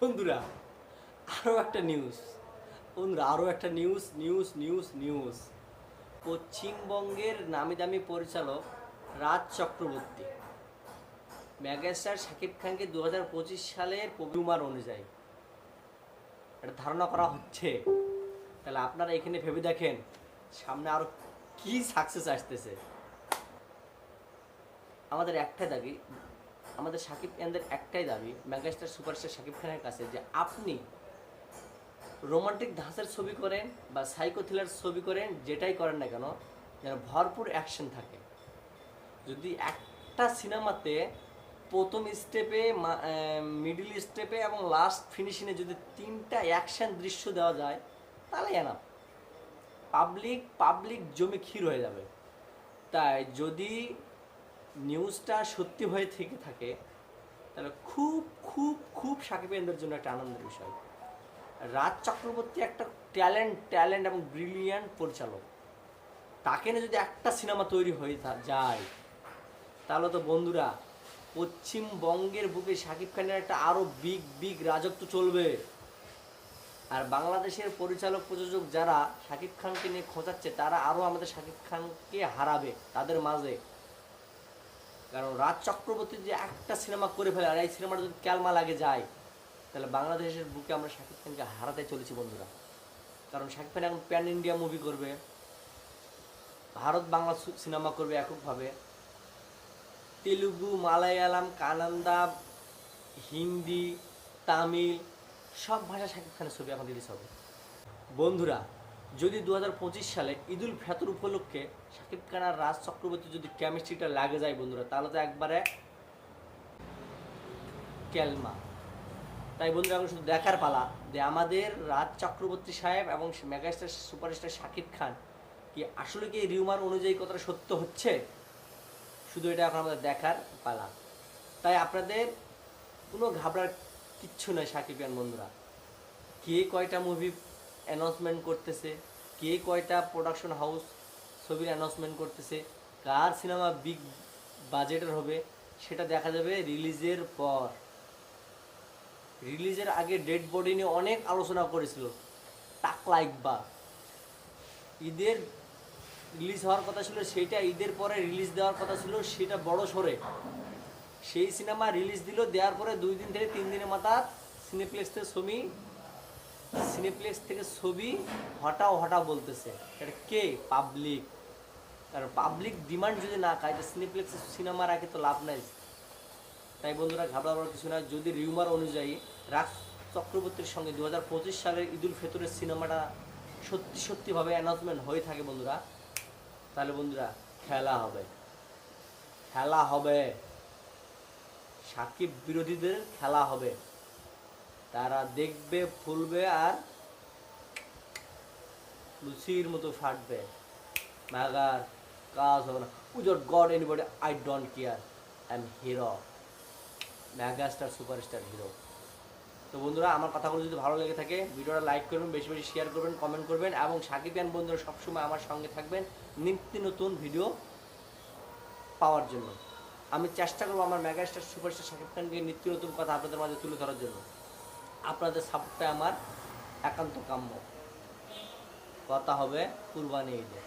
বন্ধুরা আরও একটা নিউজ। বন্ধুরা আরও একটা নিউজ নিউজ নিউজ নিউজ পশ্চিমবঙ্গের নামি দামি পরিচালক রাজ চক্রবর্তী মেগাস্টার শাকিব খানকে 2025 সালের রুমার অনুযায়ী একটা ধারণা করা হচ্ছে। তাহলে আপনারা এখানে ভেবে দেখেন সামনে আরও কি সাকসেস আসতেছে। আমাদের একটাই দাবি, আমাদের শাকিব খানদের একটাই দাবি মেগাস্টার সুপারস্টার শাকিব খানের কাছে, যে আপনি রোমান্টিক ধাঁচের ছবি করেন বা সাইকো থ্রিলার ছবি করেন, যেটাই করেন না কেন যেন ভরপুর অ্যাকশন থাকে। যদি একটা সিনেমাতে প্রথম স্টেপে, মিডল স্টেপে এবং লাস্ট ফিনিশিংয়ে যদি 3টা অ্যাকশন দৃশ্য দেওয়া যায় তাহলে এনাফ। পাবলিক জমি ক্ষীর হয়ে যাবে। তাই যদি নিউজটা সত্যি হয়ে থেকে থাকে তাহলে খুব খুব খুব শাকিব খানদের জন্য একটা আনন্দের বিষয়। রাজ চক্রবর্তী একটা ট্যালেন্ট এবং ব্রিলিয়ান্ট পরিচালক। তাকে নিয়ে যদি একটা সিনেমা তৈরি হয়ে যায় তাহলে তো বন্ধুরা পশ্চিমবঙ্গের বুকে শাকিব খানের একটা আরও বিগ রাজত্ব চলবে। আর বাংলাদেশের পরিচালক প্রযোজক যারা শাকিব খানকে নিয়ে খোঁচাচ্ছে তারা আরও আমাদের শাকিব খানকে হারাবে তাদের মাঝে। কারণ রাজ চক্রবর্তী যে একটা সিনেমা করে ফেলে আর এই সিনেমাটা যদি ক্যালমা লাগে যায় তাহলে বাংলাদেশের বুকে আমরা শাকিব খানকে হারাতে চলেছি বন্ধুরা। কারণ শাকিব খান এখন প্যান ইন্ডিয়া মুভি করবে, ভারত বাংলা সিনেমা করবে এককভাবে, তেলুগু, মালায়ালাম, কানাডা, হিন্দি, তামিল সব ভাষা শাকিব খানের ছবি এখন রিলিজ হবে। বন্ধুরা যদি 2025 সালে ঈদুল ফিতর উপলক্ষে শাকিব খান আর রাজ চক্রবর্তী যদি কেমিস্ট্রিটা লাগে যায় বন্ধুরা তাহলে তো একবারে ক্যালমা। তাই বন্ধুরা এখন শুধু দেখার পালা যে আমাদের রাজ চক্রবর্তী সাহেব এবং মেগাস্টার সুপারস্টার শাকিব খান কি আসলে কি রিউমার অনুযায়ী কতটা সত্য হচ্ছে, শুধু এটা এখন আমাদের দেখার পালা। তাই আপনাদের কোনো ঘাবড়ার কিচ্ছু নয় শাকিব খান বন্ধুরা। কে কয়টা মুভি অ্যানাউন্সমেন্ট করতেছে, কে কয়টা প্রোডাকশন হাউস ছবির অ্যানাউন্সমেন্ট করতেছে, কার সিনেমা বিগ বাজেটের হবে সেটা দেখা যাবে রিলিজের পর। রিলিজের আগে ডেড বডি নিয়ে অনেক আলোচনা করেছিল টাকলা ইকবাল। ঈদের রিলিজ হওয়ার কথা ছিল সেইটা ঈদের পরে রিলিজ দেওয়ার কথা ছিল, সেটা বড় সরে সেই সিনেমা রিলিজ দিল। দেওয়ার পরে 2 দিন থেকে 3 দিনের মাথা সিনেপ্লেক্স থেকে ছবি হটাও বলতেছে। এটা কে? পাবলিক। কারণ পাবলিক ডিমান্ড যদি না খায় তো সিনেপ্লেক্সে সিনেমা রাখে তো লাভ নাই। তাই বন্ধুরা ঘাবড়াবার কিছু না। যদি রিউমার অনুযায়ী রাজ চক্রবর্তীর সঙ্গে 2025 সালের ঈদুল ফিতরের সিনেমাটা সত্যিভাবে অ্যানাউন্সমেন্ট হয়ে থাকে বন্ধুরা, তাহলে বন্ধুরা খেলা হবে সাকিব বিরোধীদের খেলা হবে। তারা দেখবে, ফুলবে আর লুচির মতো ফাটবে। মাগার কাজ হবে না। Without god anybody I don't care, I am hero, megastar superstar hero. তো বন্ধুরা আমার কথাগুলো যদি ভালো লেগে থাকে ভিডিওটা লাইক করবেন, বেশি শেয়ার করবেন, কমেন্ট করবেন এবং শাকিব খান বন্ধুরা সবসময় আমার সঙ্গে থাকবেন নিত্য নতুন ভিডিও পাওয়ার জন্য। আমি চেষ্টা করবো আমার মেগাস্টার সুপারস্টার শাকিব খানকে নিত্য নতুন কথা আপনাদের মাঝে তুলে ধরার জন্য। আপনাদের সাপোর্টটা আমার একান্ত কাম্য। কথা হবে কুরবানি ঈদে।